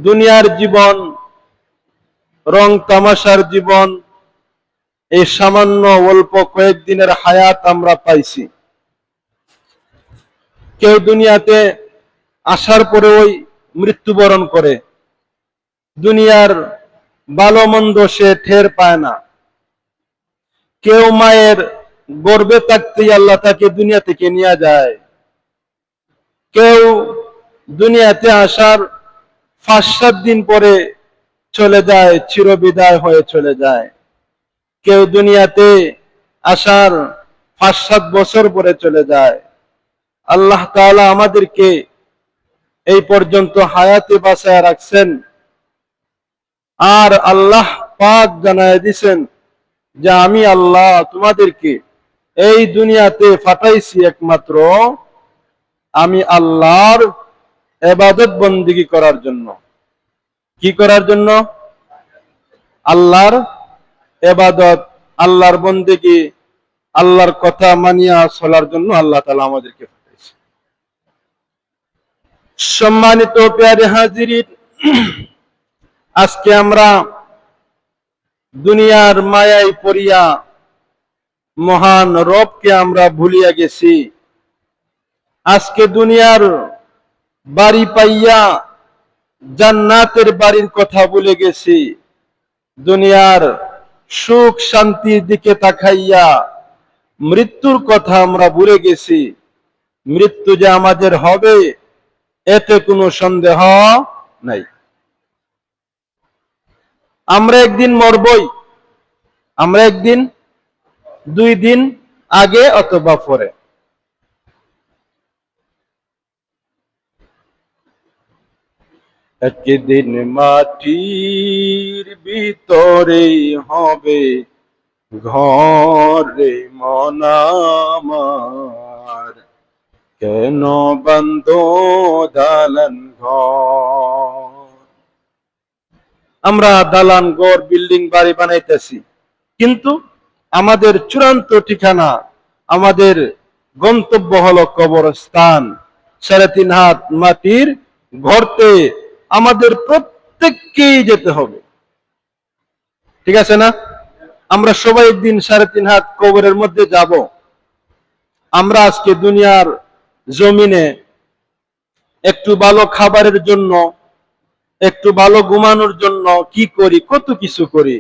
দুনিয়ার জীবন, রং তামাশার জীবন, এই সামান্য অল্প কয়েকদিনের হায়াত আমরা পাইছি। কেউ দুনিয়াতে আসার পরে ওই মৃত্যুবরণ করে, দুনিয়ার ভালো মন্দ সে টের পায় না। কেউ মায়ের গর্ভে থাকতেই আল্লাহ তাকে দুনিয়া থেকে নিয়ে যায়। কেউ দুনিয়াতে আসার 5-7 দিন পরে চলে যায়, চিরবিদায় হয়ে চলে যায়। কেউ দুনিয়াতে আসার 5-7 বছর পরে চলে যায়। আল্লাহ তাআলা আমাদেরকে এই পর্যন্ত হায়াতে বাঁচায় রাখছেন। আর আল্লাহ পাক জানায় দিয়েছেন যে আমি আল্লাহ তোমাদেরকে এই দুনিয়াতে পাঠাইছি একমাত্র আমি আল্লাহর ইবাদত বন্দেগী করার জন্য। কি করার জন্য? আল্লাহর ইবাদত, আল্লাহর বন্দেগী, আল্লাহর কথা মানিয়া চলার জন্য আল্লাহ তাআলা আমাদেরকে পাঠাইছে। সম্মানিত প্রিয় হাজিরিন, আজকে আমরা দুনিয়ার মায়ায় পড়িয়া মহান রবকে আমরা ভুলিয়া গেছি। আজকে দুনিয়ার বাড়ি পাইয়া জান্নাতের বাড়ির কথা ভুলে গেছি। দুনিয়ার সুখ শান্তির দিকে তাকাইয়া মৃত্যুর কথা আমরা ভুলে গেছি। মৃত্যু যে আমাদের হবে এতে কোনো সন্দেহ নাই। আমরা একদিন মরবই। আমরা একদিন, 2 দিন আগে অথবা পরে। একদিন মাটির ভিতরে হবে ঘরে মন আমার, কেন বাঁধো দালান ঘর। আমরা দালান ঘর, বিল্ডিং, বাড়ি বানাইতেছি, কিন্তু আমাদের চূড়ান্ত ঠিকানা, আমাদের গন্তব্য হলো কবরস্থান। 3.5 হাত মাটির ঘরতে আমাদের প্রত্যেককেই যেতে হবে। ঠিক আছে না? আমরা সবাই একদিন 3.5 হাত কবরের মধ্যে যাব। আমরা আজকে দুনিয়ার জমিনে একটু ভালো খাবারের জন্য, একটু ভালো ঘুমানোর জন্য কি করি? কত কিছু করি।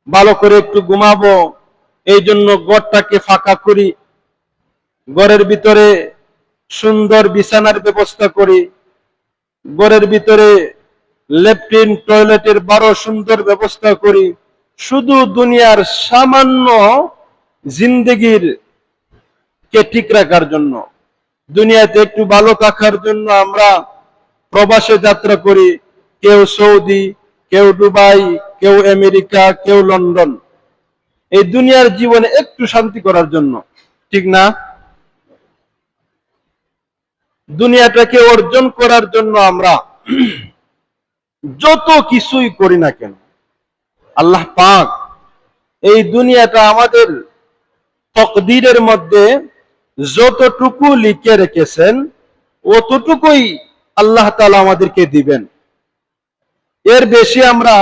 ভালো করে একটু ঘুমাবো এই জন্য ঘরটাকে ফাঁকা করি, ঘরের ভিতরে সুন্দর বিছানার ব্যবস্থা করি, ঘরের ভিতরে ল্যাট্রিন টয়লেটের বড় সুন্দর ব্যবস্থা করি, শুধু দুনিয়ার সামান্য জিন্দেগির কে ঠিক রাখার জন্য, দুনিয়াতে একটু ভালো থাকার জন্য আমরা প্রবাসে যাত্রা করি। কেউ সৌদি, কেউ দুবাই, কেউ আমেরিকা, কেউ লন্ডন, এই দুনিয়ার জীবনে একটু শান্তি করার জন্য। ঠিক না? দুনিয়াটাকে অর্জন করার জন্য আমরা যত কিছুই করি না কেন, আল্লাহ পাক এই দুনিয়াটা আমাদের তকদিরের মধ্যে যতটুকু লিখে রেখেছেন অতটুকুই আল্লাহ তাআলা আমাদেরকে দিবেন। এর বেশি আমরা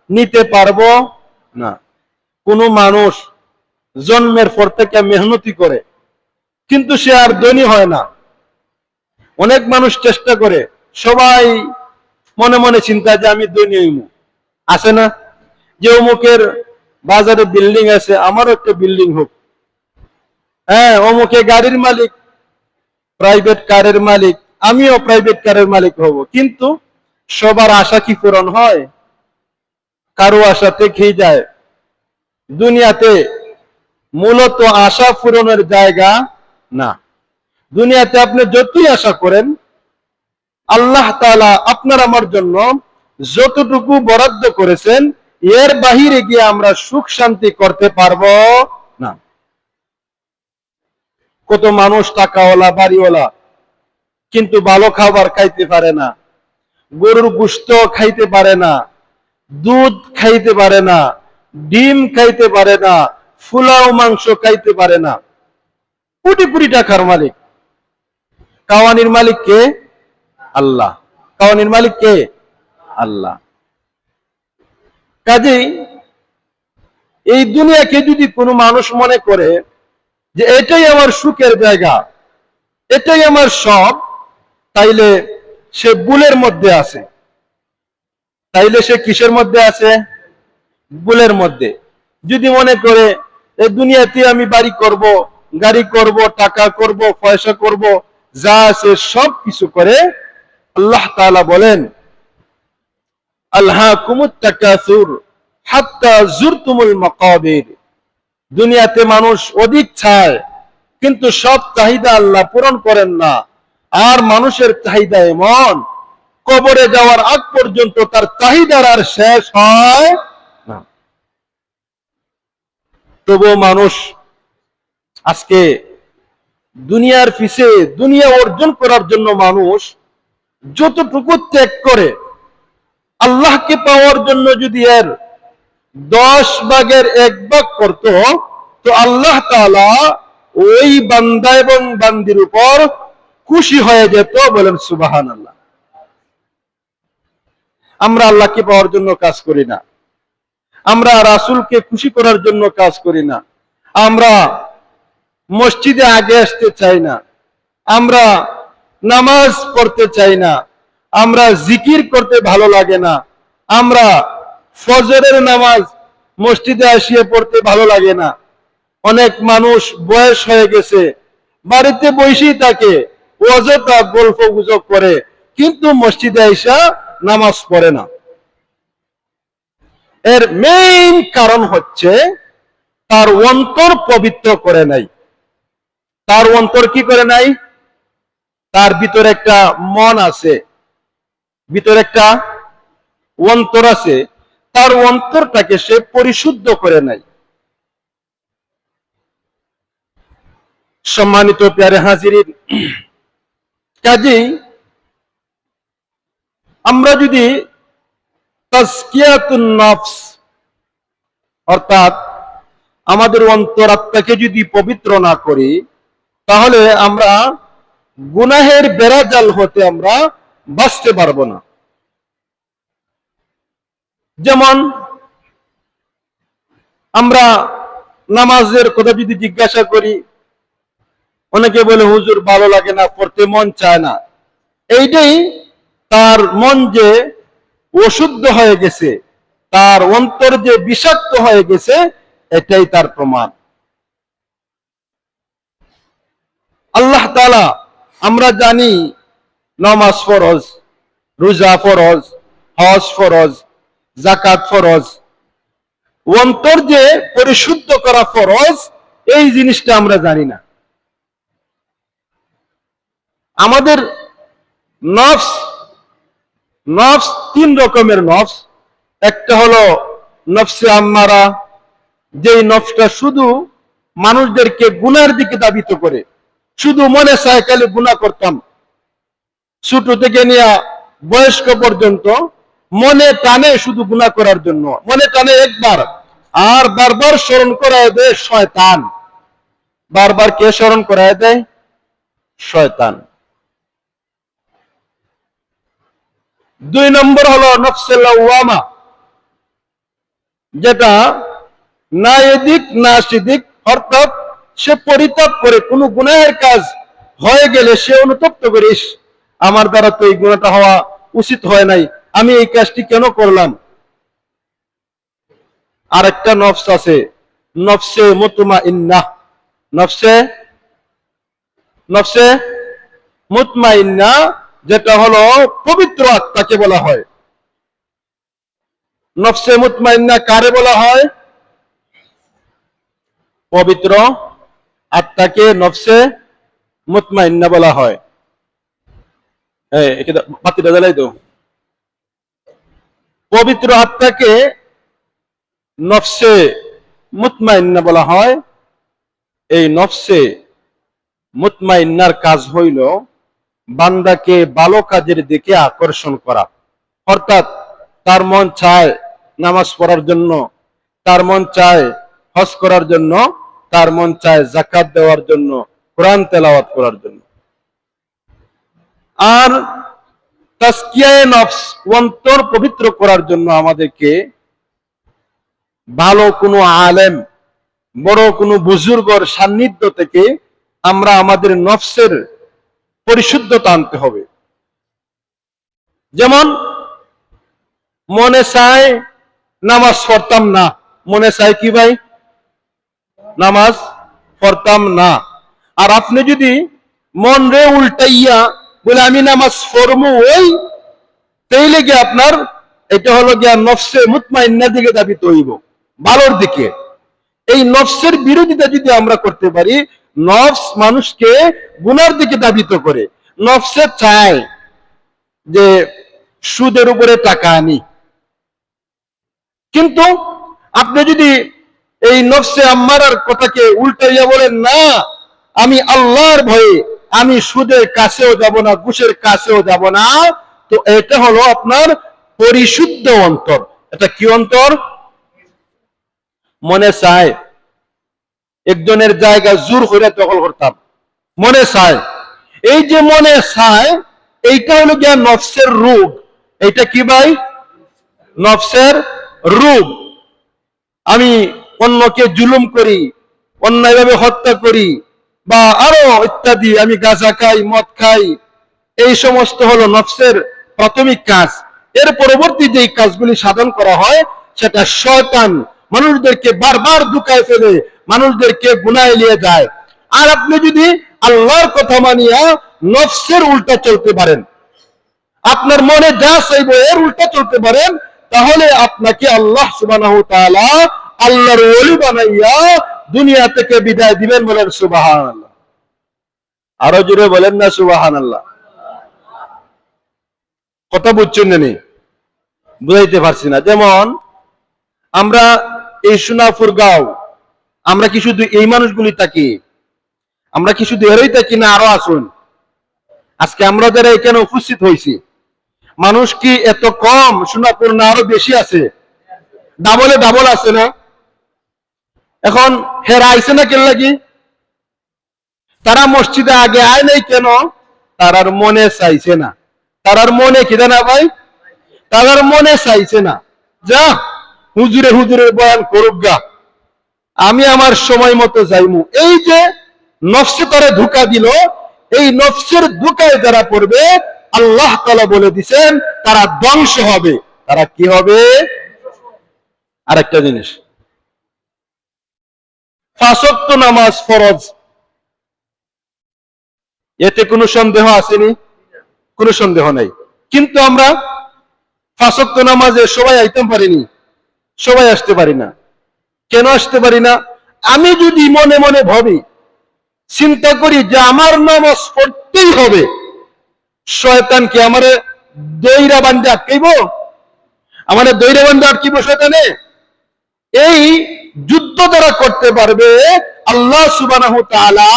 নিতে পারবো না। কোনো মানুষ জন্মের পর থেকে মেহনতি করে, কিন্তু সে আর ধনী হয় না। অনেক মানুষ চেষ্টা করে, সবাই মনে মনে চিন্তা যে আমি ধনী হইমু। আছে না? যে অমুকের বাজারে বিল্ডিং আছে, আমারও একটা বিল্ডিং হোক। হ্যাঁ, অমুকে গাড়ির মালিক, প্রাইভেট কারের মালিক, আমিও প্রাইভেট কারের মালিক হব। কিন্তু সবার আশা কি পূরণ হয়? কারো আশা থেকেই যায়। দুনিয়াতে মূলত আশা পূরণের জায়গা না। দুনিয়াতে আপনি যতই আশা করেন, আল্লাহ তাআলা আপনার আমার জন্য যতটুকু বরাদ্দ করেছেন এর বাহিরে গিয়ে আমরা সুখ শান্তি করতে পারবো না। কত মানুষ টাকাওয়ালা, বাড়িওয়ালা, কিন্তু ভালো খাবার খাইতে পারে না, গরুর গোশত খাইতে পারে না, দুধ খাইতে পারে না, ডিম খাইতে পারে না, ফুলাও মাংস খাইতে পারে না। কোটি কোটি টাকার মালিক। কাওয়ানির মালিক কে? আল্লাহ। কাওয়ানির মালিক কে? আল্লাহ। কাজেই এই দুনিয়াকে যদি কোনো মানুষ মনে করে যে এটাই আমার সুখের জায়গা, এটাই আমার সব, তাইলে সে ভুলের মধ্যে আছে। তাইলে সে কিসের মধ্যে আছে? ভুলের মধ্যে। যদি মনে করে এই দুনিয়াতে আমি বাড়ি করব, গাড়ি করব, টাকা করব, পয়সা করব, যা আছে সব কিছু করে, আল্লাহ তাআলা বলেন আলহাকুমুত তাকাসুর হাত্তা জুরতুমুল মাকাবির। দুনিয়াতে মানুষ অধিক চায়, কিন্তু সব চাহিদা আল্লাহ পূরণ করেন না। আর মানুষের চাহিদা এমন, কবরে যাওয়ার আগ পর্যন্ত তার চাহিদার আর শেষ হয় না। তবুও মানুষ আজকে দুনিয়ার পিছে, দুনিয়া অর্জন করার জন্য মানুষ যতটুকু ত্যাগ করে, আল্লাহকে পাওয়ার জন্য যদি এর 10 ভাগের 1 ভাগ করত, তো আল্লাহ তাআলা ওই বান্দা এবং বান্দির উপর খুশি হয়ে যেত। বলেন সুবহানাল্লাহ। আমরা আল্লাহকে পাওয়ার জন্য কাজ করি না, আমরা রাসূলকে খুশি করার জন্য কাজ করি না, আমরা মসজিদে আগে আসতে চাই না, আমরা নামাজ পড়তে চাই না, আমরা জিকির করতে ভালো লাগে না, আমরা ফজরের নামাজ মসজিদে আসিয়ে পড়তে ভালো লাগে না। অনেক মানুষ বয়স হয়ে গেছে, বাড়িতে বসেই থাকে, অযথা গল্প গুজব করে, কিন্তু মসজিদে আইসা নামাজ পড়ে না। এর মেইন কারণ হচ্ছে তার অন্তর পবিত্র করে নাই। তার অন্তর কি করে নাই? তার ভিতরে একটা মন আছে, ভিতরে একটা অন্তর আছে, তার অন্তরটাকে সে পরিশুদ্ধ করে নাই। সম্মানিত প্যারে হাজিরিন, কাজেই আমরা যদি তাজকিয়াতুন নফস, অর্থাৎ আমাদের অন্তরাত্মাকে যদি পবিত্র না করি, তাহলে আমরা গুনাহের বেড়াজাল হতে আমরা বাঁচতে পারবো না। যেমন আমরা নামাজের কথা যদি জিজ্ঞাসা করি, অনেকে বলে হুজুর ভালো লাগে না, পড়তে মন চায় না। এইটাই তার মন যে অশুদ্ধ হয়ে গেছে, তার অন্তর যে বিষাক্ত হয়ে গেছে, এটাই তার প্রমাণ। আল্লাহ তাআলা, আমরা জানি নামাজ ফরজ, রোজা ফরজ, হজ ফরজ, যাকাত ফরজ, অন্তর যে পরিশুদ্ধ করা ফরজ, এই জিনিসটা আমরা জানি না। আমাদের নফস, নফস 3 রকমের নফস। একটা হলো নফসে আম্মারা, যেই নফসটা শুধু মানুষদেরকে গুনার দিকে দাবিত করে, শুধু মনে চায় খালি গুনাহ করতাম। ছোট থেকে নিয়ে বয়স্ক পর্যন্ত মনে টানে শুধু গুনাহ করার জন্য, মনে টানে একবার, আর বারবার স্মরণ করায় দেয় শয়তান। বারবার কে স্মরণ করায় দেয়? শয়তান। 2 নম্বর হলো নফসে লাওয়ামা, যেটা না এদিক না সেদিক, অর্থাৎ সে পরিতাপ করে, কোনো গুনাহের কাজ হয়ে গেলে সে অনুতপ্ত করিস, আমার দ্বারা তো এই গুনাহটা হওয়া উচিত হয় নাই, আমি এই কাজটি কেন করলাম। আরেকটা নফস আছে নফসে মুতমাইন্নাহ, নফসে নফসে মুতমাইন্নাহ, যেটা হলো পবিত্র আত্মাকে বলা হয়। নফসে মুতমাইন্নাহ কারে বলা হয়? পবিত্র আত্মাকে নফসে মুতমাইন্নাহ বলা হয়। বাতিটা জ্বালাই তো। পবিত্র আত্মাকে নফসে মুতমাইন্নাহ বলা হয়। এই নফসে মুতমাইন্নার কাজ হইল বান্দাকে ভালো কাজের দিকে আকর্ষণ করা। অর্থাৎ তার মন চায় নামাজ পড়ার জন্য, তার মন চায় হজ করার জন্য, তার মন চায় যাকাত দেওয়ার জন্য, কোরআন তেলাওয়াত করার জন্য। আর তাজকিয়ায়ে নফস, অন্তর পবিত্র করার জন্য আমাদেরকে ভালো কোনো আলেম, বড় কোনো বুজুর্গর সান্নিধ্য থেকে আমরা আমাদের নফসের পরিশুদ্ধতা আনতে হবে। যেমন মনে চায় নামাজ পড়তাম না, মনে চায় কি ভাই, নামাজ পড়তাম না। আর আপনি যদি মন রে উল্টাইয়া বলে আমি নামাজ পড়বো, ওই তাইলে গিয়ে আপনার এটা হলো গিয়া নফসে মুতমাইন্নার দিকে দাবিত হইব, ভালোর দিকে। এই নফসের বিরোধিতা যদি আমরা করতে পারি, নফস মানুষকে গুনার দিকে দাবিত করে। নফসে চায় যে সুদের উপরে টাকা আনি, কিন্তু আপনি যদি এই নফসে আম্মারার কথাকে উল্টাইয়া বলেন না, আমি আল্লাহর ভয়ে আমি সুদের কাছেও যাব না, ঘুষের কাছেও যাব না, তো এটা হলো আপনার পরিশুদ্ধ অন্তর। এটা কি অন্তর? মনে চায় একজনের জায়গা জোর করে দখল করতাম, মনে চায়। এই যে মনে চায়, এইটা হলো গিয়া নফসের রোগ। এইটা কি ভাই? নফসের রোগ। আমি অন্যকে জুলুম করি, অন্যায়ভাবে হত্যা করি, বা আরো ইত্যাদি, আমি গাঁজা খাই, মদ খাই, এই সমস্ত হলো নফসের প্রাথমিক কাজ। এর পরবর্তী যে কাজগুলি সাধন করা হয়, সেটা শয়তান মানুষদেরকে বারবার ধোঁকায় ফেলে, মানুষদেরকে গুনাহে নিয়ে যায়। আর আপনি যদি আল্লাহর কথা মানিয়া নফসের উল্টা চলতে পারেন, আপনার মনে যা চাইবে এর উল্টা চলতে পারেন, তাহলে আপনাকে আল্লাহ সুবহানাহু ওয়া তাআলা আল্লাহর ওলি বানাইয়া দুনিয়া থেকে বিদায় দিবেন। বলেন সুবহানাল্লাহ। আরো জোরে বলেন না সুবহানাল্লাহ। কথা বুঝছেন না? বুঝাইতে পারছি না। যেমন আমরা এই সোনাপুর গাঁও, আমরা কি শুধু এই মানুষগুলি থাকি? আমরা কি শুধু এরই থাকি না আরো আসুন? আজকে আমরা যারা এখানে উপস্থিত হয়েছি, মানুষ কি এত কম সোনাপুর না আরো বেশি আছে? ডাবলে ডাবল আছে না? এখন হেরা আইছে না কেন লাগি? তারা মসজিদে আগে আয় নাই কেন? তারার মনে চাইছে না। তারার মনে কি না ভাই? তারার মনে চাইছে না। যা হুজুরে হুজুরে বয়ান করুক গা, আমি আমার সময় মতো যাইমু। এই যে নফসে তারা ধোঁকা দিল, এই নফসের ধোঁকায় যারা পড়বে, আল্লাহ তাআলা বলে দিছেন তারা ধ্বংস হবে। তারা কি হবে? আরেকটা জিনিস, 5 ওয়াক্ত নামাজ ফরজ, এতে কোনো সন্দেহ আসেনি? কোনো সন্দেহ নাই। কিন্তু আমরা 5 ওয়াক্ত নামাজে সবাই আইতে পারিনি, সবাই আসতে পারি না। কেন আসতে পারি না? আমি যদি মনে মনে ভাবি, চিন্তা করি যে আমার নামাজ পড়তেই হবে, শয়তান কি আমারে দইরা বান্ধে আটকাইব? আমাদের দইরা বান্ধে আটকিব শয়তানে? এই যুদ্ধ যারা করতে পারবে, আল্লাহ সুবহানাহু ওয়া তাআলা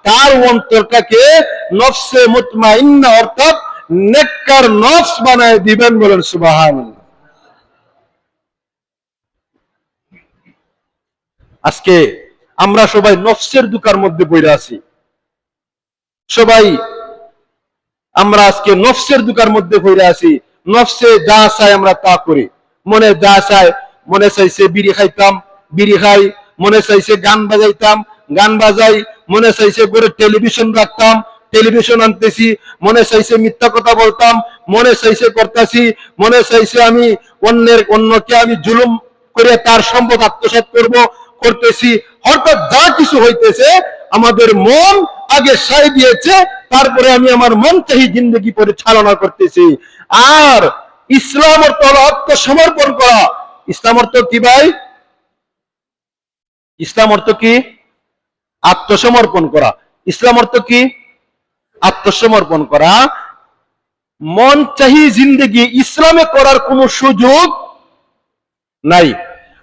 তার অন্তরটাকে নফসে মুতমাইন্না অর্থাৎ নেককার নফস বানায় দিবেন। বলেন সুবহানাল্লাহ। আজকে আমরা সবাই নফসের দুকার মধ্যে পড়ে আছি। সবাই আমরা আজকে নফসের দুকার মধ্যে পড়ে আছি। নফসে যা চায় আমরা তা করি। মনে যা চায়, মনে চাইছে বিড়ি খাইতাম, বিড়ি খাই। মনে চাইছে গান বাজাইতাম, গান বাজাই। মনে চাইছে করে টেলিভিশন রাখতাম, টেলিভিশন আনতেছি। মনে চাইছে মিথ্যা কথা বলতাম, মনে চাইছে করতেছি। মনে চাইছে আমি অন্যকে আমি জুলুম করে তার সম্পদ আত্মসাৎ করতেছি। হঠাৎ যা কিছু হইতেছে, আমাদের মন আগে সাই দিয়েছে, তারপরে আমি আমার মন চাহি জিন্দগি পরিচালনা করতেছি। আর ইসলাম অর্থ হলো আত্মসমর্পণ করা। ইসলাম অর্থ কি ভাই? ইসলাম অর্থ কি? আত্মসমর্পণ করা। ইসলাম অর্থ কি? আত্মসমর্পণ করা। মন চাহি জিন্দগি ইসলামে করার কোনো সুযোগ নাই।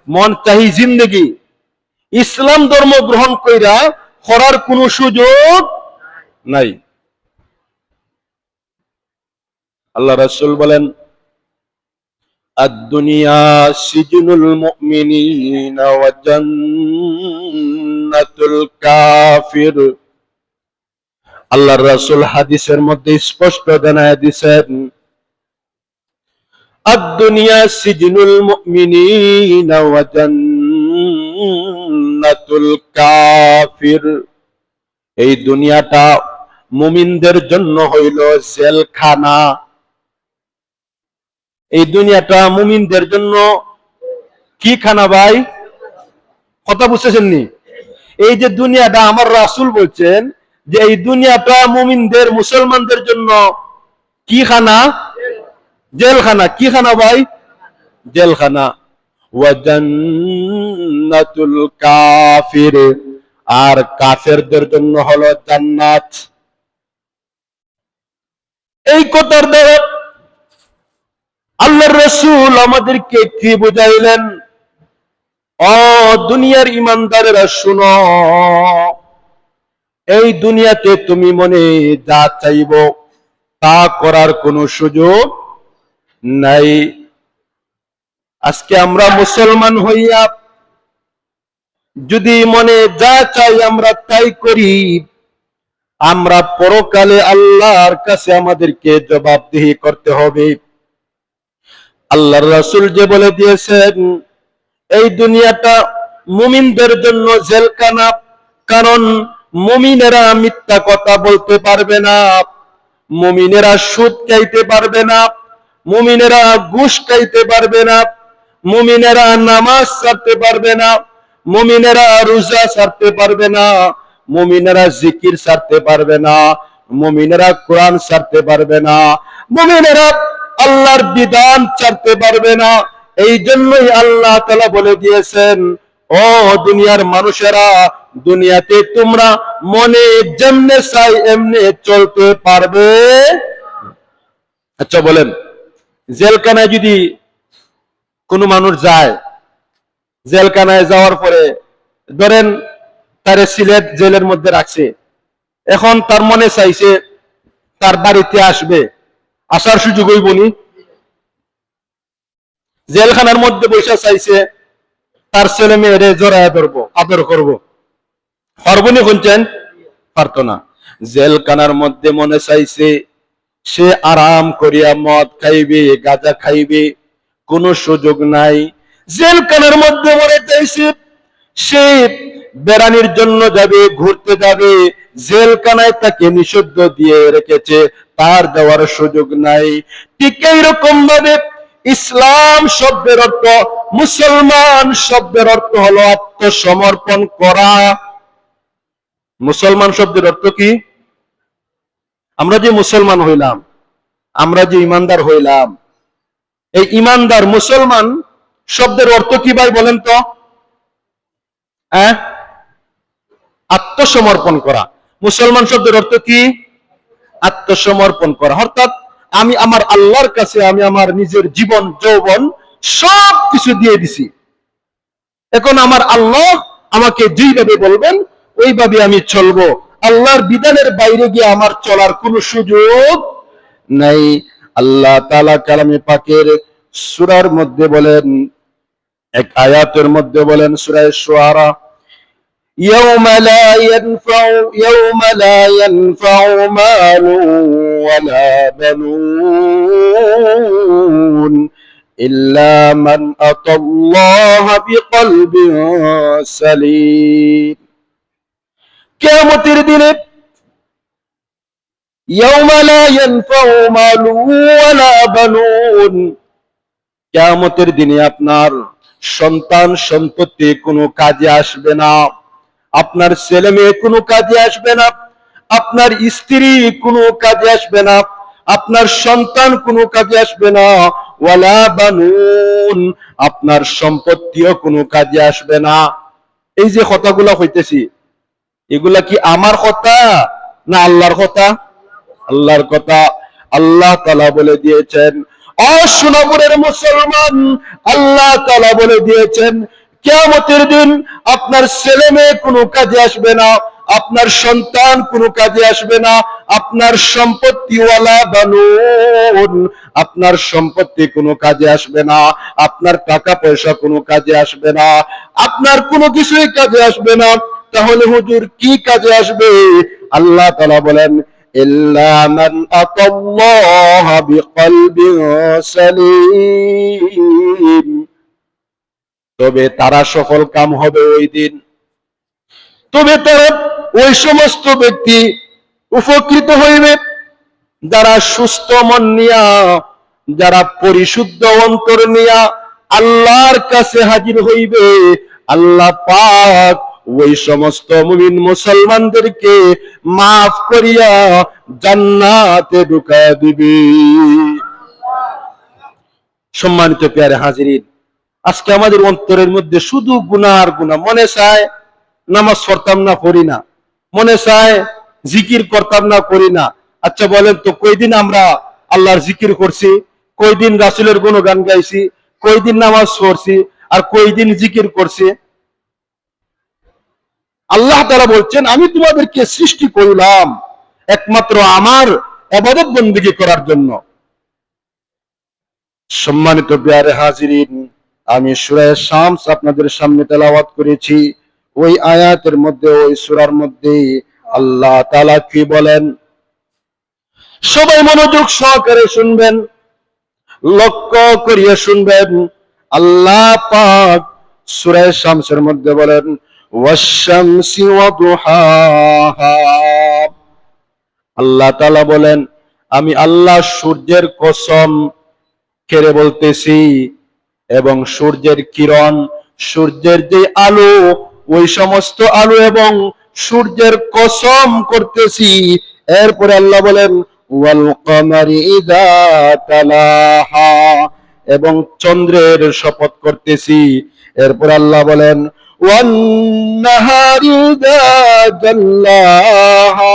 মন চাহি জিন্দগি ইসলাম ধর্ম গ্রহণ কইরা করার কোনো সুযোগ নাই। আল্লাহ রাসূল বলেন, আদ-দুনিয়া সিজনুল মুমিনিনা ওয়া জান্নাতুল কাফির। আল্লাহর রাসূল হাদিসের মধ্যে স্পষ্ট জানায় দিয়েছেন, আদ-দুনিয়া সিজনুল মুমিনিনা ওয়া জান্নাতুল কাফির। এই দুনিয়াটা মুমিনদের জন্য হইল জেলখানা। এই দুনিয়াটা মুমিনদের জন্য কি খানা ভাই? কথা বুঝতেছেন নি? এই যে দুনিয়াটা, আমার রাসূল বলছেন যে এই দুনিয়াটা মুমিনদের, মুসলমানদের জন্য কি খানা? জেলখানা। কি খানা ভাই? জেলখানা। ওয়া জান্নাতুল কাফির, আর কাফেরদের জন্য হলো জান্নাত। এই কথার দ্বারা আল্লাহর রাসূল আমাদেরকে কি বুঝাইলেন? ও দুনিয়ার ঈমানদারেরা শুনো, এই দুনিয়াতে তুমি মনে যা চাইবো তা করার কোনো সুযোগ নাই। আজকে আমরা মুসলমান হইয়া যদি মনে যা চাই আমরা তাই করি, আমরা পরকালে আল্লাহর কাছে আমাদেরকে জবাবদিহি করতে হবে। আল্লাহর রাসূল যে বলে দিয়েছেন এই দুনিয়াটা মুমিনদের জন্য জেলখানা, কারণ মুমিনেরা মিথ্যা কথা বলতে পারবে না, মুমিনেরা সুদ খাইতে পারবে না, মুমিনেরা ঘুষ খাইতে পারবে না, মুমিনেরা নামাজ ছাড়তে পারবে না, মুমিনেরা রোজা ছাড়তে পারবে না, মুমিনেরা জিকির ছাড়তে পারবে না, মুমিনেরা কোরআন ছাড়তে পারবে না, মুমিনেরা আল্লাহর বিধান ছাড়তে পারবে না। এই জন্যই আল্লাহ তাআলা বলে দিয়েছেন, ও দুনিয়ার মানুষেরা, দুনিয়াতে তোমরা মনে যেমনে চাই এমনি চলতে পারবে। আচ্ছা বলেন, জেলখানায় যদি কোনো মানুষ যায়, জেলখানায় যাওয়ার পরে ধরেন তারে সিলেট জেলের মধ্যে রাখছে, এখন তার মনে চাইছে তার বাড়িতে আসবে, আসার সুযোগ হইবনি? জেলখানার মধ্যে বসে চাইছে তার ছেলে মেয়েরে জড়ায় ধরবো, আদর করবো, পারবনি? শুনছেন? পারতো না। জেলখানার মধ্যে মনে চাইছে সে আরাম করিয়া মদ খাইবে, গাঁজা খাইবে, কোনো সুযোগ নাই। জেলখানার মধ্যে মনে চাইছে সে বেড়ানির জন্য যাবে, ঘুরতে যাবে, জেলখানায় তাকে নিষিদ্ধ দিয়ে রেখেছে, তার দেওয়ার সুযোগ নাই। ঠিক এইরকম ভাবে ইসলাম শব্দের অর্থ, মুসলমান শব্দের অর্থ হলো আত্মসমর্পণ করা। মুসলমান শব্দের অর্থ কি? আমরা যে মুসলমান হইলাম, আমরা যে ইমানদার হইলাম, এই ইমানদার মুসলমান শব্দের অর্থ কি ভাই বলেন তো? আত্মসমর্পণ করা। মুসলমান শব্দের অর্থ কি? আত্মসমর্পণ করা। অর্থাৎ আমি আমার আল্লাহর কাছে আমি আমার নিজের জীবন যৌবন সব কিছু দিয়ে দিছি। এখন আমার আল্লাহ আমাকে যেইভাবে বলবেন ওইভাবে আমি চলবো। আল্লাহর বিধানের বাইরে গিয়ে আমার চলার কোনো সুযোগ নাই। আল্লাহ তাআলা কালামে পাকের সূরার মধ্যে বলেন, এক আয়াতের মধ্যে বলেন, সূরা শুআরা, يوم لا ينفع مال ولا بنون إلا من أتى الله بقلب سليم। কিয়ামতের দিনে يوم لا ينفع مال ولا بنون, কিয়ামতের দিনে আপনার সন্তান সন্ততি কোনো কাজে আসবে না, আপনার ছেলে মেয়ে কোনো কাজে আসবে না, আপনার স্ত্রী কোনো কাজে আসবে না, আপনার সন্তান কোনো কাজে আসবে না, ওয়ালা বানুন, আপনার সম্পত্তিও কোনো কাজে আসবে না। এই যে কথাগুলো হইতেছি, এগুলা কি আমার কথা না আল্লাহর কথা? আল্লাহর কথা। আল্লাহ তাআলা বলে দিয়েছেন, অসুনাপুরের মুসলমান, আল্লাহ তাআলা বলে দিয়েছেন কিয়ামতের দিন আপনার ছেলে মেয়ে কোনো কাজে আসবে না, আপনার সন্তান কোনো কাজে আসবে না, আপনার সম্পত্তি ওয়ালা বানুন, আপনার সম্পত্তি কোনো কাজে আসবে না, আপনার টাকা পয়সা কোনো কাজে আসবে না, আপনার কোনো কিছুই কাজে আসবে না। তাহলে হুজুর কি কাজে আসবে? আল্লাহ তাআলা বলেন, ইল্লা মান আতাল্লাহ বিকলবিন সালিম, তবে তারা সফল কাম হবে ওই দিন, তবে তারা ওই সমস্ত ব্যক্তি উপকৃত হইবে যারা সুস্থ মন নিয়া, যারা পরিশুদ্ধ অন্তর নিয়া আল্লাহর কাছে হাজির হইবে। আল্লাহ পাক ওই সমস্ত মুমিন মুসলমানদেরকে মাফ করিয়া জান্নাতে ঢুকায়া দিবে। সম্মানিত প্যারে হাজিরিন, আজকে আমাদের অন্তরের মধ্যে শুধু গুনাহ আর গুনাহ। মনে চায় নামাজ পড়তাম না, পড়ি না, মনে চায় জিকির করতাম না, করি না। আচ্ছা বলেন তো, কয়দিন আমরা আল্লাহর জিকির করছি, কয়দিন রাসূলের গুণগান গাইছি, কয়দিন নামাজ পড়ছি, আর কয়দিন জিকির করছি? আল্লাহ তাআলা বলছেন, আমি তোমাদেরকে সৃষ্টি করলাম একমাত্র আমার ইবাদত বندگی করার জন্য। সম্মানিত প্যারে হাজিরিন, আমি সূরা শামস আপনাদের সামনে তেলাওয়াত করেছি। ওই আয়াতের মধ্যে, ওই সূরার মধ্যে আল্লাহ তাআলা কি বলেন, সবাই মনোযোগ সহকারে শুনবেন, লক্ষ্য করিয়া শুনবেন। আল্লাহ পাক সূরা শামসের মধ্যে বলেন, ওয়াশ-শামসি ওয়া দুহাহা, আল্লাহ তাআলা বলেন, আমি আল্লাহ সূর্যের কসম করে বলতেছি, এবং সূর্যের কিরণ, সূর্যের যে আলো, ওই সমস্ত আলো এবং সূর্যের কসম করতেছি। এরপরে আল্লাহ বলেন, ওয়াল কমারি ইযা তালাহা, এবং চন্দ্রের শপথ করতেছি। এরপর আল্লাহ বলেন, ওয়ান নাহারি ইযা জাল্লাহা,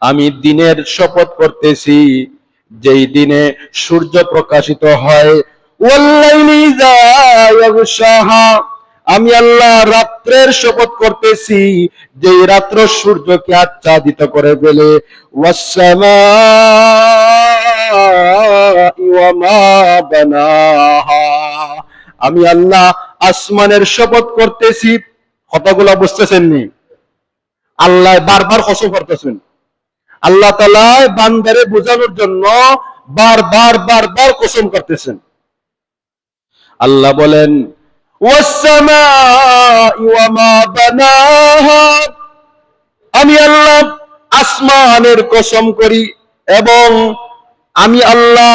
আমি দিনের শপথ করতেছি, যেই দিনে সূর্য প্রকাশিত হয়। ওয়াল্লাইলি ইযা ইয়াগশাহা, আমি আল্লাহ রাত্রের শপথ করতেছি, যেই রাত্র সূর্যকে আচ্ছাদিত করে ফেলে। ওয়াস-সামাই ওয়া মা বানাহা, আমি আল্লাহ আসমানের শপথ করতেছি। কথাগুলো বুঝতেছেন নি? আল্লাহ বারবার কসম করতেছেন। আল্লাহ তাআলা বান্দারে বোঝানোর জন্য বারবার বারবার কসম করতেছেন। আল্লাহ বলেন, ওয়াস-সামাই ওয়া মা বানাহা, আমি আল্লাহ আসমানের কসম করি, এবং আমি আল্লাহ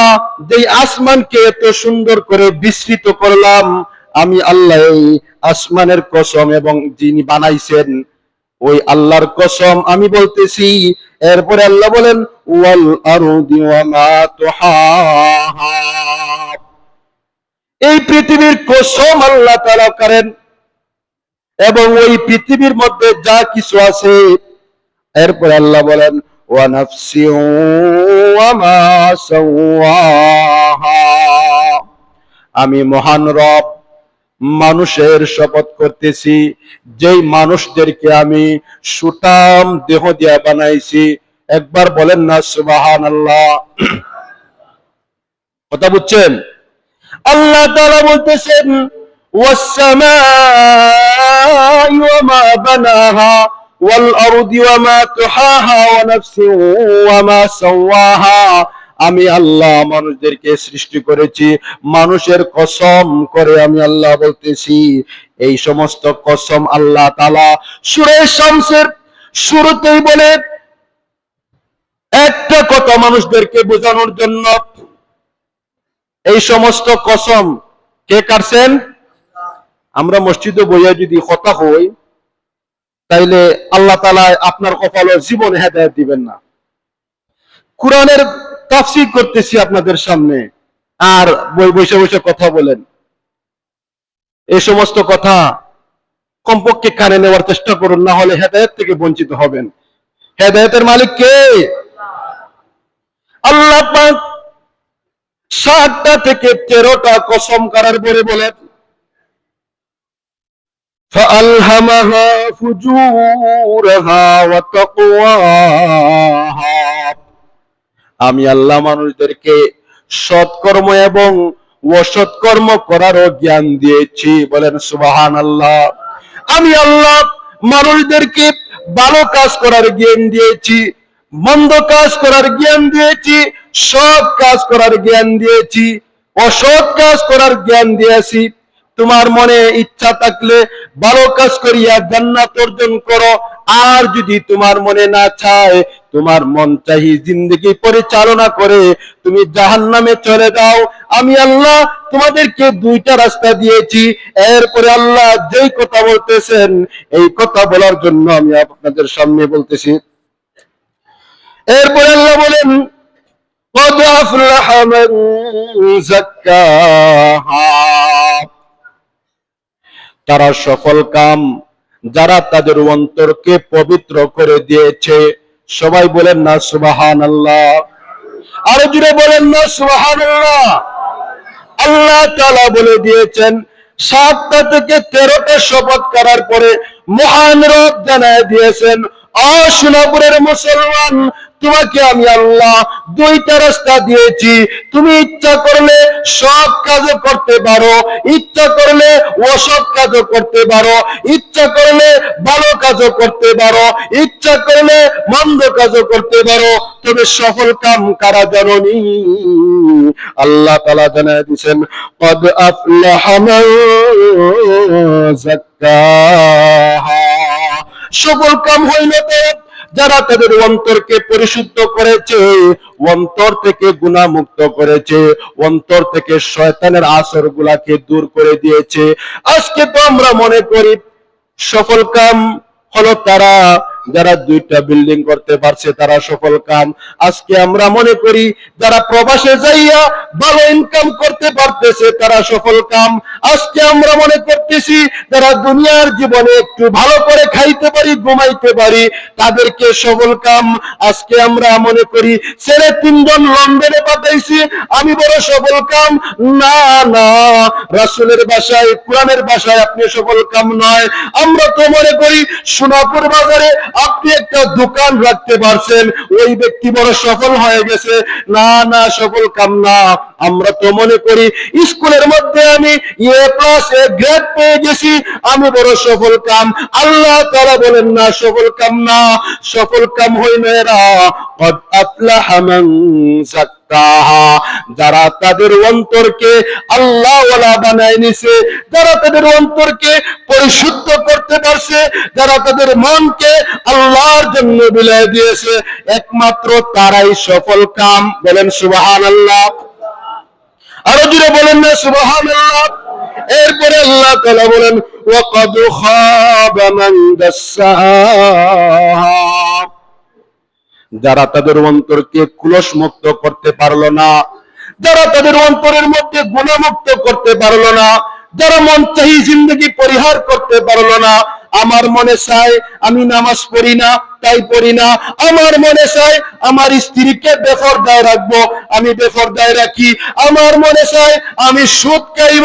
যেই আসমানকে এত সুন্দর করে বিস্তৃত করলাম, আমি আল্লাহ এই আসমানের কসম, এবং যিনি বানাইছেন ওই আল্লাহর কসম আমি বলতেছি। এরপরে আল্লাহ বলেন, ওয়াল আরদি ওয়া মা তুহাহা, এই পৃথিবীর কসম আল্লাহ তাআলা করেন, এবং ওই পৃথিবীর মধ্যে যা কিছু আছে। এরপরে আল্লাহ বলেন, ওয়া নাফসি ওয়া মা সাওয়াহা, আমি মহান রব মানুষের শপথ করতেছি, যেই মানুষদেরকে আমি সুঠাম দেহ দিয়া বানাইছি। একবার বলেন না সুবহানাল্লাহ। কথা বুঝছেন? আল্লাহ তাআলা বলতেছেন, ওয়াস-সামাই ওয়া মা বানাহা ওয়াল আরদি ওয়া মা তুহাহা ওয়া নাফসিন ওয়া মা সাওয়াহা, আমি আল্লাহ মানুষদেরকে সৃষ্টি করেছি, মানুষের কসম করে আমি আল্লাহ বলতেছি। এই সমস্ত কসম আল্লাহ তাআলা সূরা শামসের শুরুতেই বলে, একটা কথা মানুষদেরকে বোঝানোর জন্য। এই সমস্ত কসম কে কাটছেন? আমরা মসজিদে বইয়া যদি কথা হই, তাইলে আল্লাহ তাআলা আপনার কপালে জীবন হেদায়েত দিবেন না। কোরআনের তাফসীর করতেছি আপনাদের সামনে, আর বসে বসে কথা বলেন। এই সমস্ত কথা কমপক্ষে কানে নেওয়ার চেষ্টা করুন, না হলে হেদায়েত থেকে বঞ্চিত হবেন। হেদায়েতের মালিক কে? আল্লাহ পাক 7টা থেকে 13টা কসম করার পরে বলেন, ফাআলহামাহা ফুজুরাহা ওয়া তাকওয়াহা, আমি আল্লাহ মানুষদেরকে সৎকর্ম এবং অসৎকর্ম করারও জ্ঞান দিয়েছি। বলেন সুবহানাল্লাহ। আমি আল্লাহ মানুষদেরকে ভালো কাজ করার জ্ঞান দিয়েছি, মন্দ কাজ করার জ্ঞান দিয়েছি, সৎ কাজ করার জ্ঞান দিয়েছি, অসৎ কাজ করার জ্ঞান দিয়েছি। তোমার মনে ইচ্ছা থাকলে ভালো কাজ করিয়া জান্নাত অর্জন করো, আর যদি তোমার মনে না চায়, তোমার মন চাহি জিন্দগি পরিচালনা করে তুমি জাহান্নামে চলে যাও। আমি আল্লাহ তোমাদেরকে দুইটা রাস্তা দিয়েছি। এরপরে আল্লাহ যেই কথা বলতেছেন, এই কথা বলার জন্য আমি আপনাদের সামনে বলতেছি। এরপরে আল্লাহ বলেন, قد أفلح من زكاها, তারা সফল কাম যারা তাদের অন্তরকে পবিত্র করে দিয়েছে। সবাই বলেন না সুবহানাল্লাহ, আরো জোরে বলেন না সুবহানাল্লাহ। আল্লাহ তাআলা বলে দিয়েছেন, 7টা থেকে 13টা শপথ করার পরে মহান রব জানায় দিয়েছেন, সোনাপুরের মুসলমান, তোমাকে আমি আল্লাহ দুইটা রাস্তা দিয়েছি। তুমি ইচ্ছা করলে সৎ কাজও করতে পারো, ইচ্ছা করলে অসৎ কাজও করতে পারো, ইচ্ছা করলে ভালো কাজও করতে পারো, ইচ্ছা করলে মন্দ কাজও করতে পারো। তবে সফল কাম কারা জানোনি? আল্লাহ তাআলা জানায় দিয়েছেন, قد أفلح من زكاها, সফল কাম হইল তো যারা তাদের অন্তরকে পরিশুদ্ধ করেছে, অন্তর থেকে গুনাহমুক্ত করেছে, অন্তর থেকে শয়তানের আসর গুলাকে দূর করে দিয়েছে। আজকে তো আমরা মনে করি সফল কাম হলো তারা যারা 2টা বিল্ডিং করতে পারছে, তারা সফল কাম। আজকে আমরা মনে করি যারা প্রবাসে যাইয়া ভালো ইনকাম করতে পারতেছে তারা সফল কাম। আজকে আমরা মনে করতেছি যারা দুনিয়ার জীবনে একটু ভালো করে খাইতে পারি, ঘুমাইতে পারি, তাদেরকে সফল কাম। আজকে আমরা মনে করি ছেলে 3জন লন্ডনে পাঠাইছি, আমি বড় সফল কাম। না না, রাসূলের ভাষায়, কোরআনের ভাষায় আপনি সফল কাম নয়। আমরা তো মনে করি সোনাপুর বাজারে আপনি একটা দোকান রাখতে পারছেন, ওই ব্যক্তি বড় সফল হয়ে গেছে। না না, সফল কাম না। আমরা তো মনে করি স্কুলের মধ্যে আমি A+ গ্রেড পেয়ে গেছি, আমি বড় সফল কাম। আল্লাহ তাআলা বলেন না, সফল কাম না। সফল কাম হইল এরা, قد أفلح من زكاها, যারা তাদের অন্তরকে আল্লাহ ওয়ালা বানায় নিছে, যারা তাদের অন্তরকে পরিশুদ্ধ করতে পারছে, যারা তাদের মনকে আল্লাহর জন্য বিলায় দিয়েছে, একমাত্র তারাই সফল কাম। বলেন সুবহানাল্লাহ, আরো জোরে বলেন না সুবহানাল্লাহ। এরপরে আল্লাহ তাআলা বলেন, ওয়াকাদ খাবা মান দাসসাহা, যারা তাদের অন্তরকে কুলস মুক্ত করতে পারলো না, যারা তাদের অন্তরের মধ্যে গুনাহমুক্ত করতে পারলো না, যারা মন চাহি জিন্দগি পরিহার করতে পারলো না। আমার মনে চায় আমি নামাজ পড়ি না, তাই পড়ি না। আমার মনে চায় আমার স্ত্রীকে বেপরদায় রাখবো, আমি বেপরদায় রাখি। আমার মনে চায় আমি সুদ খাইব,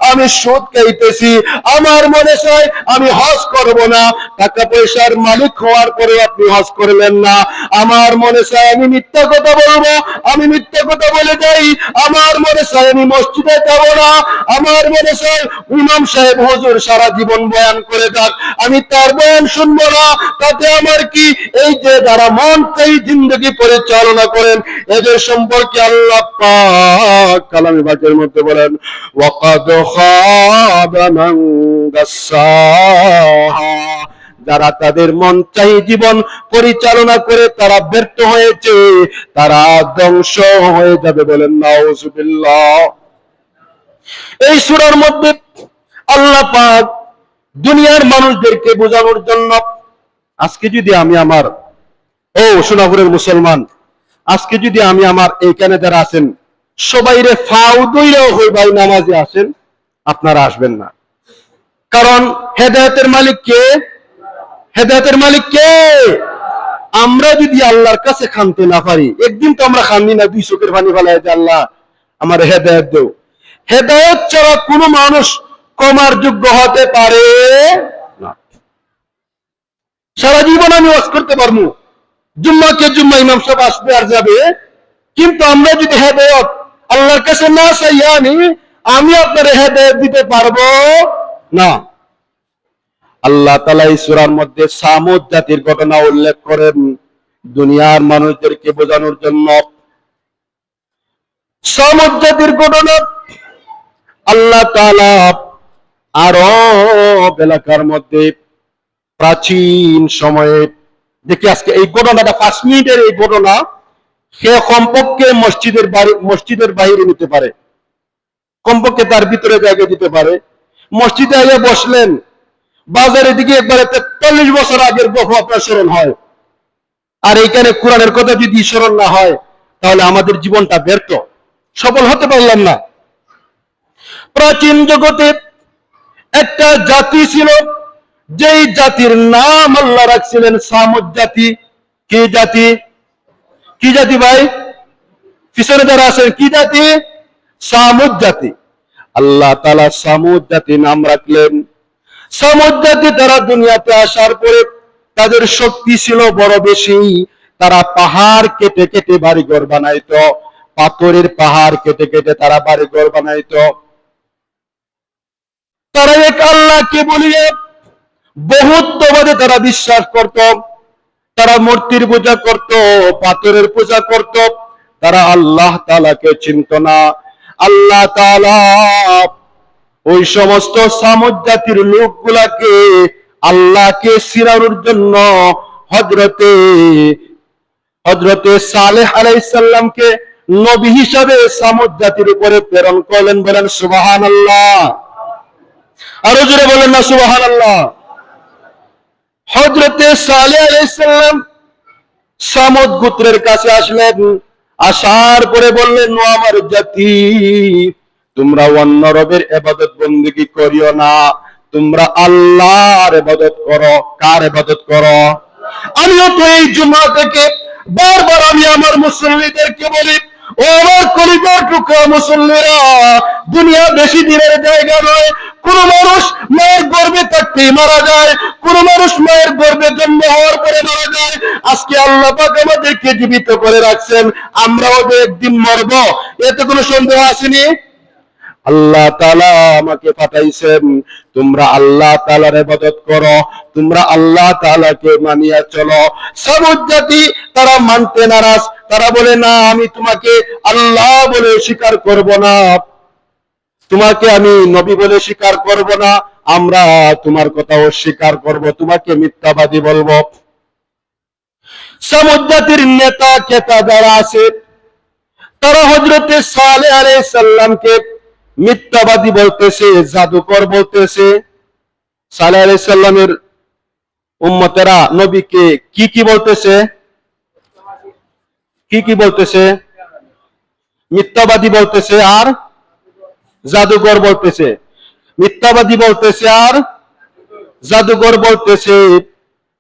আমি সুদ খাইতেছি। আমার মনে চায় আমি হজ করব না, টাকা পয়সার মালিক হওয়ার পরে আপনি হজ করলেন না। আমার মনে চায় আমি মিথ্যা কথা বলবো, আমি মিথ্যা কথা বলে যাই। আমার মনে চায় আমি মসজিদে যাব না। আমার মনে চায় ইমাম সাহেব হুজুর সারা জীবন বয়ান করে যাক, আমি তার বয়ান শুনবো না। তাতে আমার কি? এই যে যারা মন চাই জিন্দগি পরিচালনা করেন, এদের সম্পর্কে আল্লাহ পাক কালামে পাকের মধ্যে বলেন, ওয়াকাদ খাবা মান দাসসাহা, যারা তাদের মন চাই জীবন পরিচালনা করে তারা ব্যর্থ হয়েছে, তারা ধ্বংস হয়ে যাবে। বলেন নাউজুবিল্লাহ। এই সূরার মধ্যে আল্লাহ পাক দুনিয়ার মানুষদেরকে বোঝানোর জন্য, আজকে যদি আমি আমার সোনাপুরের মুসলমান, আজকে যদি আমি আমার এইখানে যারা আছেন সবাইরে ফাউ দইরাও হই ভাই নামাজে আসেন, আপনারা আসবেন না। কারণ হেদায়েতের মালিক কে? হেদায়েতের মালিক কে? আমরা যদি আল্লাহর কাছে খানতে না পারি, একদিন তো আমরা খাননি না, 2 চোখের পানি ফেলায় যে আল্লাহ আমার হেদায়েত দেও। হেদায়েত ছাড়া কোনো মানুষ কমার যোগ্য হতে পারে না। সারা জীবন আমি ওয়াজ করতে পারবো, জুম্মাকে জুম্মা ইমাম সাহেব আসবে আর যাবে, কিন্তু আমরা যদি হেদায়েত আল্লাহর কাছে না চাই, আমি আপনার হেদায়েত দিতে পারবো না। আল্লাহ তাআলা এই সূরার মধ্যে সামুদ জাতির ঘটনা উল্লেখ করেন দুনিয়ার মানুষদেরকে বোঝানোর জন্য। সামুদ জাতির ঘটনা আল্লাহ তাআলা আরব এলাকার মধ্যে প্রাচীন সময়ে, দেখি আজকে এই ঘটনাটা 5 মিনিটের এই ঘটনা, সে কমপক্ষে মসজিদের বাইরে নিতে পারে, কমপক্ষে তার ভিতরে জায়গা দিতে পারে। মসজিদে আগে বসলেন, বাজারের দিকে একবারে 43 বছর আগের গল্প আপনার স্মরণ হয়, আর এইখানে কোরআনের কথা যদি স্মরণ না হয় তাহলে আমাদের জীবনটা ব্যর্থ, সফল হতে পারলাম না। প্রাচীন জগতে একটা জাতি ছিল, যেই জাতির নাম আল্লাহ রাখছিলেন সামুদ জাতি। কি জাতি? কি জাতি ভাই? পিছনে যারা আছেন, কি জাতি? সামুদ জাতি। আল্লাহ তাআলা সামুদ জাতি নাম রাখলেন। সামুদ জাতি তারা দুনিয়াতে আসার পরে তাদের শক্তি ছিল বড় বেশি। তারা পাহাড় কেটে কেটে বাড়িঘর বানাইতো, পাথরের পাহাড় কেটে কেটে তারা বাড়িঘর বানাইতো। তারা এক আল্লাহকে বলিয়ে বহুত্ববাদে তারা বিশ্বাস করত। তারা মূর্তির পূজা করত, পাথরের পূজা করত, তারা আল্লাহ তাআলাকে চিনত না। আল্লাহ তাআলা ওই সমস্ত সামুদ জাতির লোকগুলাকে আল্লাহকে চিনানোর জন্য হযরতে সালেহ আলাইহিস সালামকে নবী হিসাবে সামুদ জাতির উপরে প্রেরণ করলেন। বলেন সুবহানাল্লাহ। আরো জোরে বলেন না সুবহানাল্লাহ। হযরতে সালেহ আলাইহিস সালাম সামুদ গোত্রের কাছে আসলেন। আসার পরে বললেন, ও আমার জাতি, তোমরা অন্য রবের ইবাদত বندگی করিও না, তোমরা আল্লাহর ইবাদত করো। কার ইবাদত করো? আমিও তো এই জুমা থেকে বারবার আমি আমার মুসল্লিদেরকে বলি, ও আমার কলিজার টুকরা মুসল্লিরা, দুনিয়া বেশি দিনের জায়গা নয়। কোন মানুষ মায়ের গর্ভে থাকতেই মারা যায়, কোন মানুষ মায়ের গর্ভে জন্ম হওয়ার পরে মারা যায়। আজকে আল্লাহ পাক আমাদেরকে জীবিত করে রাখছেন, আমরাও যে একদিন মরব, এতে কোনো সন্দেহ আসেনি। আল্লাহ তাআলা আমাকে পাঠাইছেন, তোমরা আল্লাহ তাআলার ইবাদত করো, তোমরা আল্লাহ তাআলাকে মানিয়া চলো। সামুদ জাতি তারা মানতে নারাজ। তারা বলে, না, আমি তোমাকে আল্লাহ বলে স্বীকার করব না, তোমাকে আমি নবী বলে স্বীকার করব না, আমরা তোমার কথা অস্বীকার করব, তোমাকে মিথ্যাবাদী বলবো। সামুদ জাতির নেতা কেতা যারা আছে তারা হযরতে সালেহ আলাইহিস সালামকে মিথ্যাবাদী বলতেছে, জাদুকর বলতেছে। সালেহ আলাইহিস সালামের উম্মতেরা নবীকে কি কি বলতেছে? কি কি বলতেছে? মিথ্যাবাদী বলতেছে আর জাদুকর বলতেছে। মিথ্যাবাদী বলতেছে আর জাদুকর বলতেছে,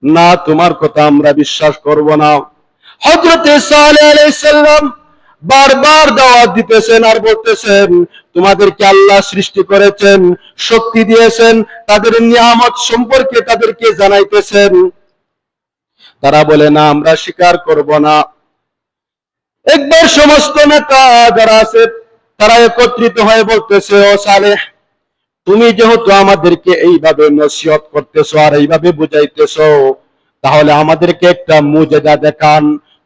না, তোমার কথা আমরা বিশ্বাস করব না। হযরতে সালেহ আলাইহিস সালাম বারবার দাওয়াত দিতেছেন আর বলতেছেন, তোমাদেরকে আল্লাহ সৃষ্টি করেছেন, শক্তি দিয়েছেন, তাদের নিয়ামত সম্পর্কে তাদেরকে জানাইতেছেন। তারা বলে, না, আমরা স্বীকার করব না। একবার সমস্ত নেতা যারা আছে তারা একত্রিত হয়ে বলতেছে, ও সালেহ, তুমি যেহেতু আমাদেরকে এইভাবে নসিহত করতেছো আর এইভাবে বুঝাইতেছো, তাহলে আমাদেরকে একটা মুজিজা দেখান।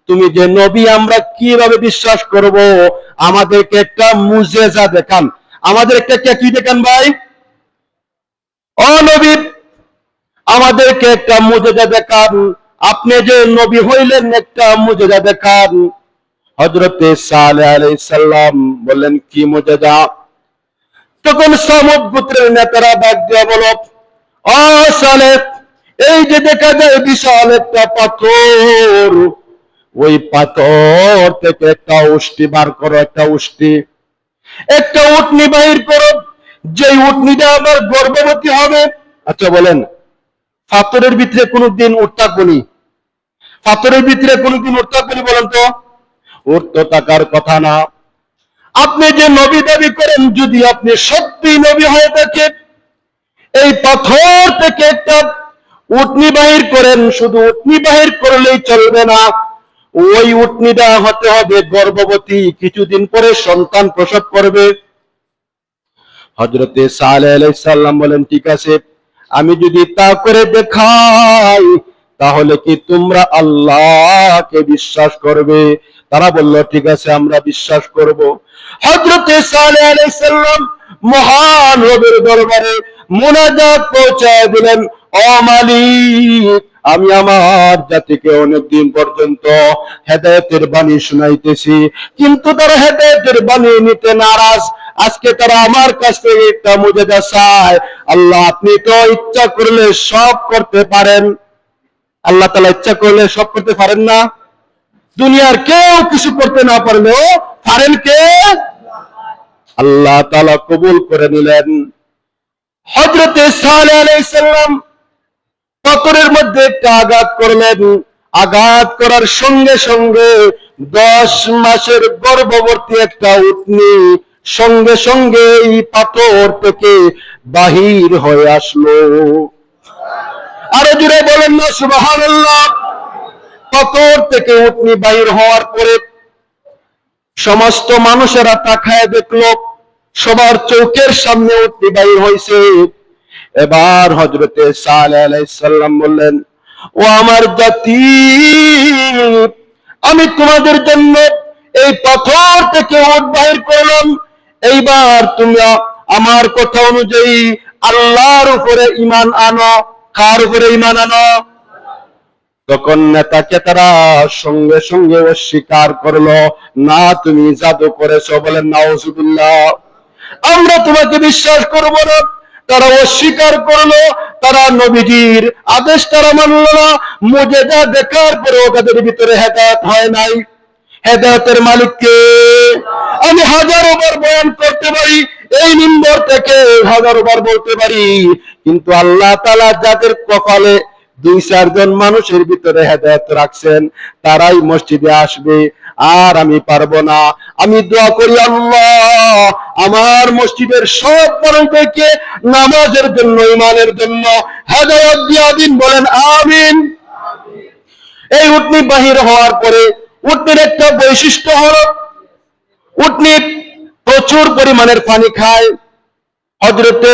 তুমি যে নবী, আমরা কিভাবে বিশ্বাস করব? আমাদেরকে একটা মুজিজা দেখান। আমাদেরকে একটা কি দেখান ভাই? ও নবী, আমাদেরকে একটা মুজিজা দেখান। আপনি যে নবী হইলেন, একটা মুজিজা দেখান। হযরতে সালেহ আলাইহিস সালাম বললেন, কি মুজিজা? তখন সামুদ গোত্রের নেতারা ডাক দিয়া বলল, ও সালেহ, এই যে দেখা যায় বিশাল একটা পাথর, ওই পাথর থেকে একটা উষ্টি বার করো, একটা উষ্টি, একটা উটনি বাহির করো, যে উটনিটা আবার গর্ভবতী হবে। আচ্ছা বলেন, পাথরের ভিতরে কোনদিন উট থাকবনি? পাথরের ভিতরে কোনদিন উট থাকবনি? বলেন তো, উট তো থাকার কথা না। আপনি যে নবী দাবি করেন, যদি আপনি সত্যি নবী হয়ে থাকেন, এই পাথর থেকে একটা উটনি বাহির করেন। শুধু উটনি বাহির করলেই চলবে না, ওই উটনিটা হতে হবে গর্ভবতী, কিছুদিন পরে সন্তান প্রসব করবে। হযরতে সালেহ আলাইহিস সালাম বলেন, ঠিক আছে, আমি যদি তা করে দেখাই তাহলে কি তোমরা আল্লাহকে বিশ্বাস করবে? তারা বলল, ঠিক আছে, আমরা বিশ্বাস করব। হযরতে সালেহ আলাইহিস সালাম মহান রবের দরবারে মুনাজাত পৌঁছায় দিলেন, ও মালিক, আমি আমার জাতিকে অনেকদিন পর্যন্ত হেদায়েতের বাণী শুনাইতেছি, কিন্তু তারা হেদায়েতের বাণী নিতে নারাজ। আজকে তারা আমার কাছ থেকে একটা মুজিজা চায়। আল্লাহ, আপনি তো ইচ্ছা করলে সব করতে পারেন। আল্লাহ তাআলা ইচ্ছা করলে সব করতে পারেন না? দুনিয়ার কেউ কিছু করতে না পারলেও পারেন কে? আল্লাহ তাআলা কবুল করে নিলেন। হযরতে সালেহ আলাইহিস সালাম পাথরের মধ্যে একটা আঘাত করলেন। আঘাত করার সঙ্গে সঙ্গে 10 মাসের গর্ভবতী একটা উটনী সঙ্গে সঙ্গে এই পাথর থেকে বাহির হয়ে আসলো। আরো জোরে বলেন না সুবহানাল্লাহ। পাথর থেকে উটনী বাহির হওয়ার পরে সমস্ত মানুষেরা তাকায় দেখলো, সবার চোখের সামনে উটনী বাহির হয়েছে। এবার হযরতে সালেহ আলাইহিস সালাম বললেন, ও আমার জাতি, আমি তোমাদের জন্য এই পাথর থেকে উট বাহির করলাম। এইবার তোমরা আমার কথা অনুযায়ী আল্লাহর উপরে ঈমান আনো। কার উপরে ঈমান আনো? তখন নেতাকে তারা সঙ্গে সঙ্গে অস্বীকার করলো, না, তুমি জাদু করেছো। বলেন নাউজুবিল্লাহ। আমরা তোমাকে বিশ্বাস করব না। তারা অস্বীকার করলো, তারা নবীজির আদেশ তারা মানল না। মুজিজা দেখার পরেও তাদের ভিতরে হেদায়েত হয় নাই। হেদায়েতের মালিক কে? আমি হাজারো বার বয়ান করতে পারি, এই মিম্বর থেকে হাজারো বার বলতে পারি, কিন্তু আল্লাহ তাআলা যাদের কপালে 2-4 জন মানুষের ভিতরে হেদায়েত রাখছেন, তারাই মসজিদে আসবে, আর আমি পারবো না। আমি দোয়া করি, আল্লাহ আমার মসজিদের সব মানুষদেরকে নামাজের জন্য, ঈমানের জন্য হেদায়েত দিয়া দিন। বলেন আমিন। এই উটনী বাহির হওয়ার পরে উটনীর একটা বৈশিষ্ট্য হলো, উটনী প্রচুর পরিমাণের পানি খায়। হযরতে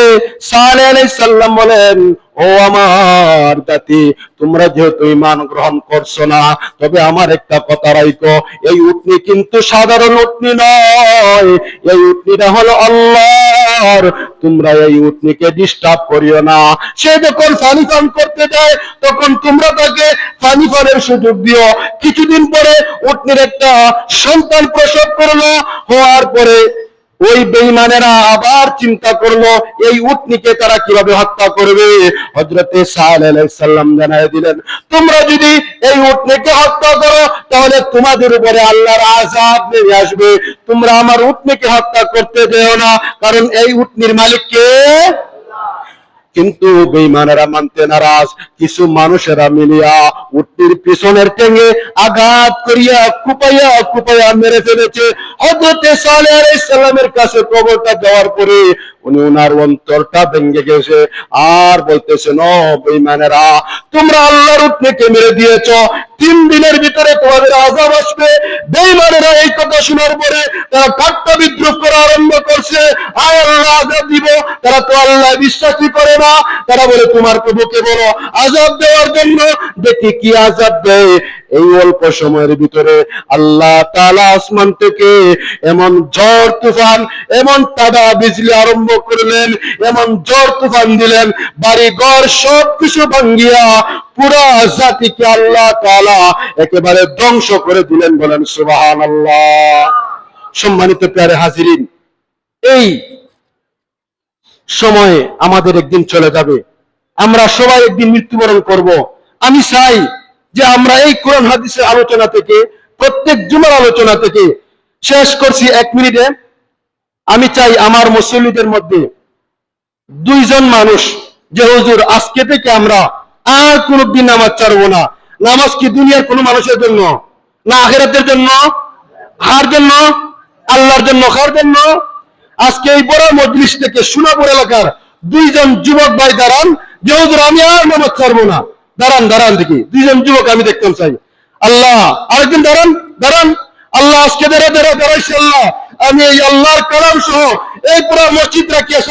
সালেহ আলাইহিস সালাম বলেন, ও আমার জাতি, তোমরা যেহেতু ঈমান গ্রহণ করছো না, তবে আমার একটা কথা রাখো, এই উটনী কিন্তু সাধারণ উটনী নয়, এই উটনীটা হলো আল্লাহর। তোমরা এই উটনীকে ডিস্টার্ব করিও না। সে যখন পানি পান করতে যায় তখন তোমরা তাকে পানি পানের সুযোগ দিও। কিছুদিন পরে উটনীর একটা সন্তান প্রসব করলো। হওয়ার পরে ওই বেঈমানেরা আবার চিন্তা করলো এই উটনীকে তারা কিভাবে হত্যা করবে। হযরতে সালেহ আলাইহিস সালাম জানায় দিলেন, তোমরা যদি এই উটনীকে হত্যা করো তাহলে তোমাদের উপরে আল্লাহর আযাব নেমে আসবে। তোমরা আমার উটনীকে হত্যা করতে যেও না, কারণ এই উটনীর মালিক কে? কিন্তু বেঈমানেরা মানতে নারাজ। কিছু মানুষেরা মিলিয়া উটনীর পিছনের ঠ্যাঙে আঘাত করিয়া কুপাইয়া কুপাইয়া মেরে ফেলেছে। হযরতে সালেহ আলাইহিস সালামের কাছে খবরটা দেওয়ার পরে উনি ওনার অন্তরটা ভেঙে গেছে, আর বলতেছেন, ও বেঈমানেরা, তোমরা আল্লাহর উটনীকে মেরে দিয়েছো, 3 দিনের ভিতরে তোমাদের আযাব আসবে। বেঈমানেরা এই কথা শোনার পরে তারা ঠাট্টা বিদ্রুপ করা আরম্ভ করছে, আয় আল্লাহ আযাব দিব। তারা তো আল্লাহ বিশ্বাসই করে না। তারা বলে, তোমার প্রভুকে বলো আযাব দেওয়ার জন্য, দেখি কি আযাব দেয়। এই অল্প সময়ের ভিতরে আল্লাহ তাআলা আসমান থেকে এমন ঝড় তুফান, এমন তাদা বিজলি আরম্ভ করলেন, এমন ঝড় তুফান দিলেন, বাড়ি ঘর সব কিছু ভাঙ্গিয়া পুরা জাতিকে আল্লাহ তাআলা একেবারে ধ্বংস করে দিলেন। বলেন সুবহানাল্লাহ। সম্মানিত প্যারে হাজিরিন, এই সময়ে আমাদের একদিন চলে যাবে, আমরা সবাই একদিন মৃত্যুবরণ করব। আমি চাই যে আমরা এই কোরআন হাদিসের আলোচনা থেকে, প্রত্যেক জুমার আলোচনা থেকে শেষ করছি 1 মিনিটে। আমি চাই আমার মুসল্লিদের মধ্যে 2 জন মানুষ যে হুজুর আজকে থেকে আমরা আর কোনদিন নামাজ ছাড়বো না। নামাজ কি দুনিয়ার কোন মানুষের জন্য না আখিরাতের জন্য? কার জন্য? আল্লাহর জন্য। কার জন্য? আজকে এই বড় মজলিস থেকে সোনাপুর এলাকার 2 জন যুবক ভাই দাঁড়ান যে হুজুর আমি আর নামাজ ছাড়বো না। দাঁড়ান, দাঁড়ান দেখি, 2 জন যুবক আমি দেখতাম চাই। আল্লাহ, আরেকদিন দাঁড়ান, দাঁড়ান। আল্লাহ আজকে দাঁড়াইছে। আল্লাহ, আমি এই আল্লাহর কালাম সহ এই পুরো মসজিদ রাখিয়া